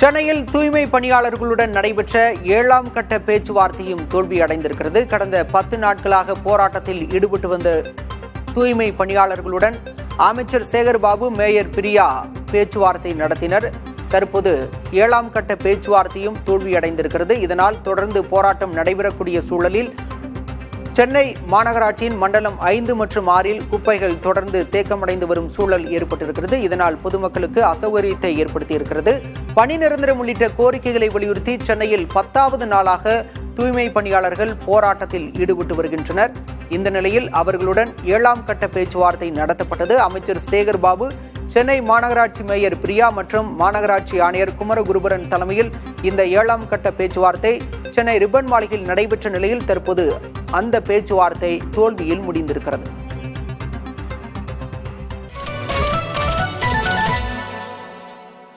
சென்னையில் தூய்மை பணியாளர்களுடன் நடைபெற்ற 7ஆம் கட்ட பேச்சுவார்த்தையும் தோல்வியடைந்திருக்கிறது. கடந்த 10 நாட்களாக போராட்டத்தில் ஈடுபட்டு வந்த தூய்மை பணியாளர்களுடன் அமைச்சர் சேகர்பாபு, மேயர் பிரியா பேச்சுவார்த்தை நடத்தினர். தற்போது 7ஆம் கட்ட பேச்சுவார்த்தையும் தோல்வியடைந்திருக்கிறது. இதனால் தொடர்ந்து போராட்டம் நடைபெறக்கூடிய சூழலில் சென்னை மாநகராட்சியின் மண்டலம் 5 மற்றும் 6 குப்பைகள் தொடர்ந்து தேக்கமடைந்து வரும் சூழல் ஏற்பட்டிருக்கிறது. இதனால் பொதுமக்களுக்கு அசௌகரியத்தை ஏற்படுத்தியிருக்கிறது. பணி நிரந்தரம் உள்ளிட்ட கோரிக்கைகளை வலியுறுத்தி சென்னையில் 10வது நாளாக தூய்மை பணியாளர்கள் போராட்டத்தில் ஈடுபட்டு வருகின்றனர். இந்த நிலையில் அவர்களுடன் 7ஆம் கட்ட பேச்சுவார்த்தை நடத்தப்பட்டது. அமைச்சர் சேகர்பாபு, சென்னை மாநகராட்சி மேயர் பிரியா மற்றும் மாநகராட்சி ஆணையர் குமரகுருபரன் தலைமையில் இந்த 7ஆம் கட்ட பேச்சுவார்த்தை சென்னை ரிப்பன் மாளிகையில் நடைபெற்ற நிலையில் தற்போது அந்த பேச்சுவார்த்தை தோல்வியில் முடிந்திருக்கிறது.